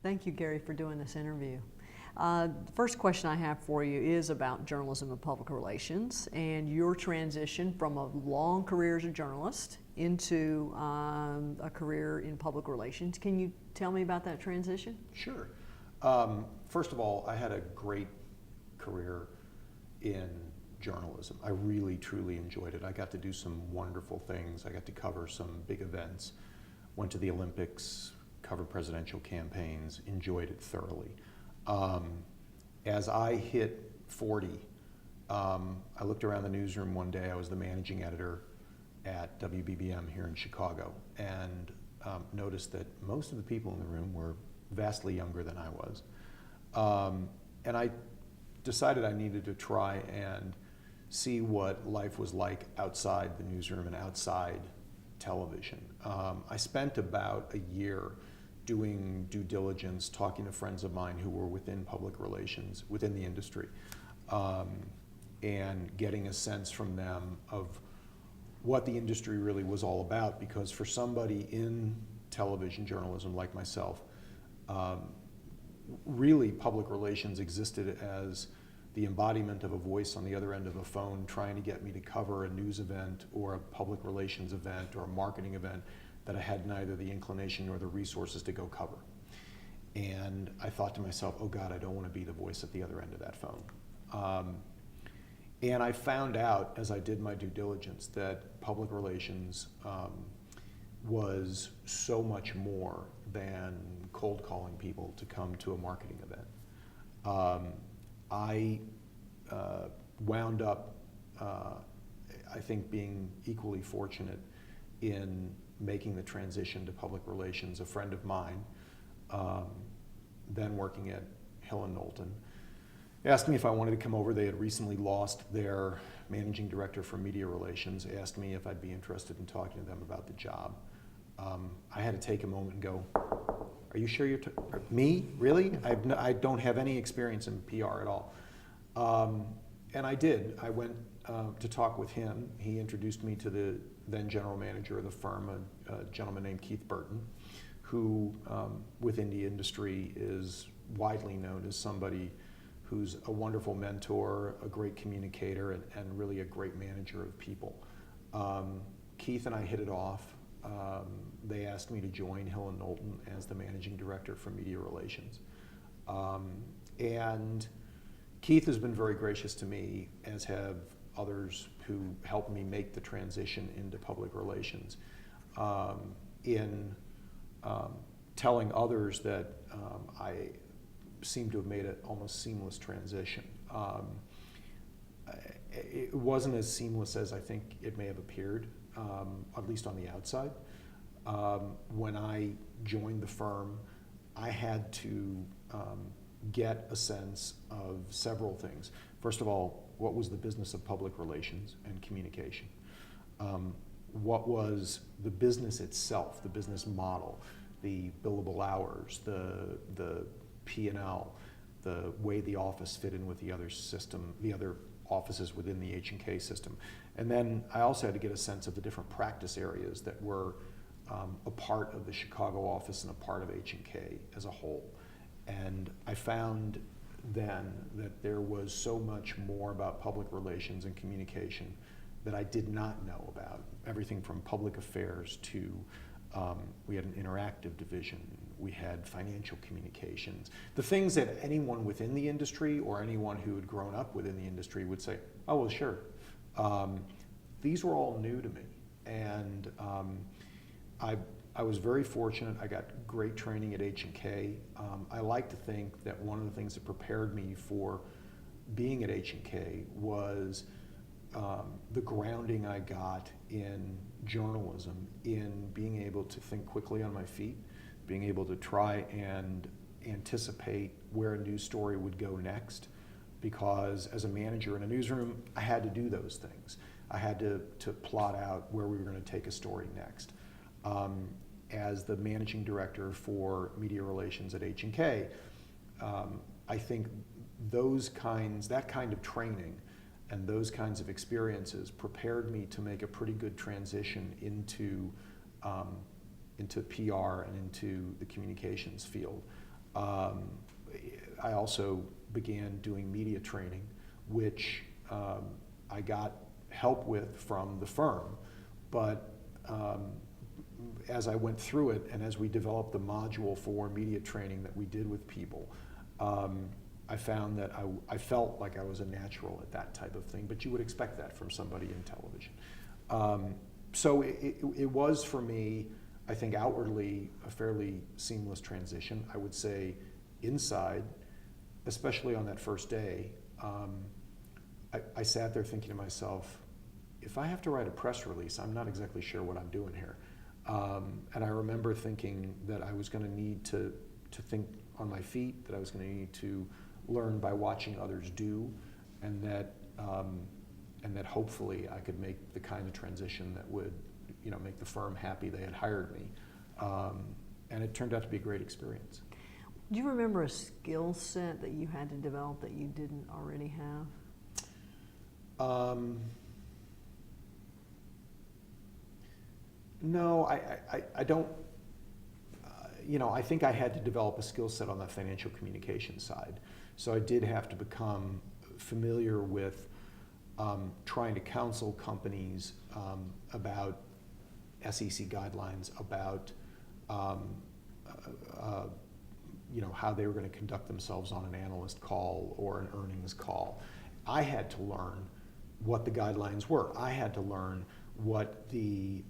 Thank you, Gary, for doing this interview. The first question I have for you is about journalism and public relations and your transition from a long career as a journalist into a career in public relations. Can you tell me about that transition? Sure. First of all, I had a great career in journalism. I really, truly enjoyed it. I got to do some wonderful things. I got to cover some big events, went to the Olympics, covered presidential campaigns, enjoyed it thoroughly. As I hit 40, I looked around the newsroom one day. I was the managing editor at WBBM here in Chicago, and noticed that most of the people in the room were vastly younger than I was. And I decided I needed to try and see what life was like outside the newsroom and outside television. I spent about a year doing due diligence, talking to friends of mine who were within public relations, within the industry, and getting a sense from them of what the industry really was all about. Because for somebody in television journalism like myself, really public relations existed as the embodiment of a voice on the other end of a phone trying to get me to cover a news event or a public relations event or a marketing event that I had neither the inclination nor the resources to go cover. And I thought to myself, oh God, I don't want to be the voice at the other end of that phone. And I found out as I did my due diligence that public relations was so much more than cold calling people to come to a marketing event. I wound up, I think, being equally fortunate in making the transition to public relations. A friend of mine, then working at Hill & Knowlton, asked me if I wanted to come over. They had recently lost their managing director for media relations, asked me if I'd be interested in talking to them about the job. I had to take a moment and go, are you sure you're, me? Really? I don't have any experience in PR at all. And I did. I went to talk with him. He introduced me to the then general manager of the firm, a gentleman named Keith Burton, who within the industry is widely known as somebody who's a wonderful mentor, a great communicator, and really a great manager of people. Keith and I hit it off. They asked me to join Hill & Knowlton as the managing director for media relations. And Keith has been very gracious to me, as have others who helped me make the transition into public relations, in telling others that I seem to have made an almost seamless transition. It wasn't as seamless as I think it may have appeared, at least on the outside. When I joined the firm, I had to get a sense of several things. First of all, what was the business of public relations and communication? What was the business itself, the business model, the billable hours, the P&L, the way the office fit in with the other system, the other offices within the H&K system. And then I also had to get a sense of the different practice areas that were a part of the Chicago office and a part of H&K as a whole. And I found then that there was so much more about public relations and communication that I did not know about. Everything from public affairs to, we had an interactive division, we had financial communications. The things that anyone within the industry or anyone who had grown up within the industry would say, oh, well, sure. These were all new to me. And I was very fortunate. I got great training at H&K. I like to think that one of the things that prepared me for being at H&K was the grounding I got in journalism, in being able to think quickly on my feet, being able to try and anticipate where a news story would go next. Because as a manager in a newsroom, I had to do those things. I had to plot out where we were going to take a story next. As the managing director for media relations at H&K, I think that kind of training and those kinds of experiences prepared me to make a pretty good transition into PR and into the communications field. Um, I also began doing media training, which I got help with from the firm, but as I went through it and as we developed the module for media training that we did with people, I found that I felt like I was a natural at that type of thing, but you would expect that from somebody in television. So it was for me, I think outwardly, a fairly seamless transition. I would say inside, especially on that first day, I sat there thinking to myself, if I have to write a press release, I'm not exactly sure what I'm doing here. And I remember thinking that I was going to need to think on my feet, that I was going to need to learn by watching others do, and that hopefully I could make the kind of transition that would, make the firm happy they had hired me. And it turned out to be a great experience. Do you remember a skill set that you had to develop that you didn't already have? No, I don't. I think I had to develop a skill set on the financial communication side. So I did have to become familiar with trying to counsel companies about SEC guidelines, about how they were going to conduct themselves on an analyst call or an earnings call. I had to learn what the guidelines were. I had to learn what the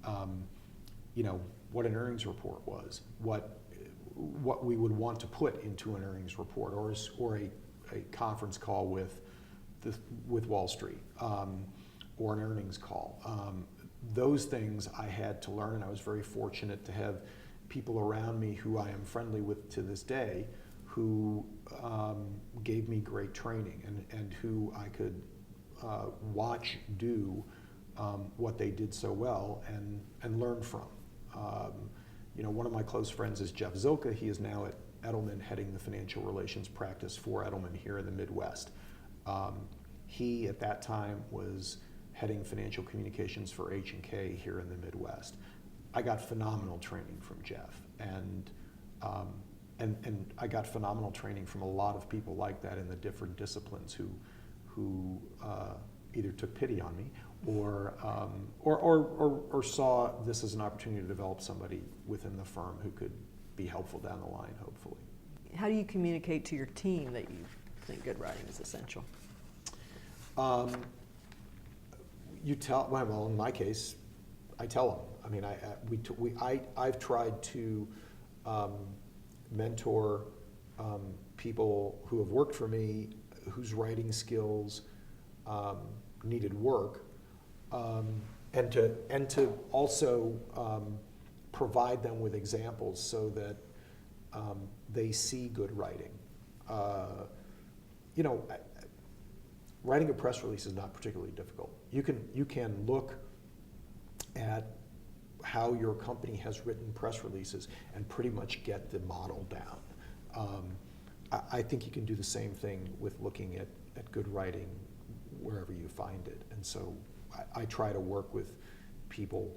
what an earnings report was, what we would want to put into an earnings report or a conference call with Wall Street or an earnings call. Those things I had to learn, and I was very fortunate to have people around me who I am friendly with to this day who gave me great training and who I could watch do what they did so well and learn from. One of my close friends is Jeff Zilka. He is now at Edelman heading the financial relations practice for Edelman here in the Midwest. He, at that time, was heading financial communications for H&K here in the Midwest. I got phenomenal training from Jeff, and I got phenomenal training from a lot of people like that in the different disciplines who either took pity on me or saw this as an opportunity to develop somebody within the firm who could be helpful down the line, hopefully. How do you communicate to your team that you think good writing is essential? You tell, well, in my case, I tell them. I mean, I've tried to mentor people who have worked for me, whose writing skills needed work, and to also provide them with examples so that they see good writing. Writing a press release is not particularly difficult. You can look at how your company has written press releases and pretty much get the model down. I think you can do the same thing with looking at good writing wherever you find it. And so I try to work with people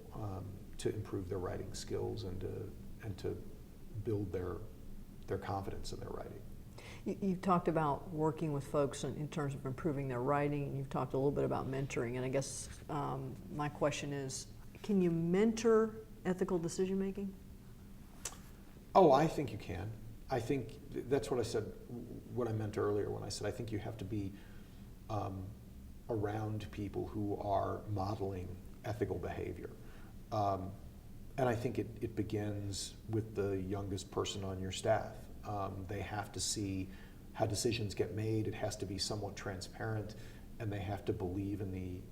to improve their writing skills and to build their confidence in their writing. You've talked about working with folks in terms of improving their writing, and you've talked a little bit about mentoring, and I guess my question is, can you mentor ethical decision making? Oh, I think you can. I think that's what I said, what I meant earlier when I said I think you have to be around people who are modeling ethical behavior. And I think it begins with the youngest person on your staff. They have to see how decisions get made. It has to be somewhat transparent, and they have to believe in the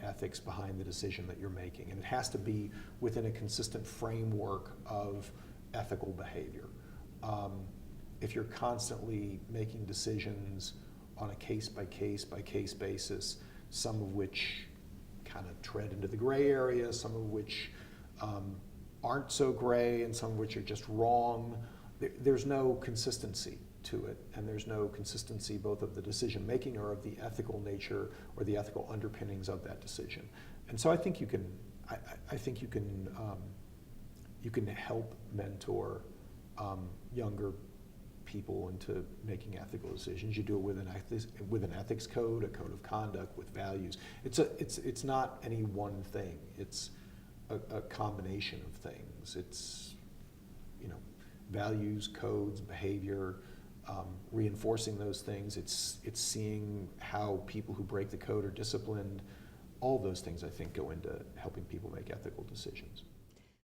ethics behind the decision that you're making. And it has to be within a consistent framework of ethical behavior. If you're constantly making decisions on a case-by-case basis, some of which kind of tread into the gray area, some of which aren't so gray, and some of which are just wrong, there's no consistency to it, and there's no consistency both of the decision making or of the ethical nature or the ethical underpinnings of that decision. And so I think you can, you can help mentor younger people into making ethical decisions. You do it with an ethics code, a code of conduct, with values. It's not any one thing. It's a combination of things. It's, you know, values, codes, behavior, reinforcing those things. It's seeing how people who break the code are disciplined. All those things, I think, go into helping people make ethical decisions.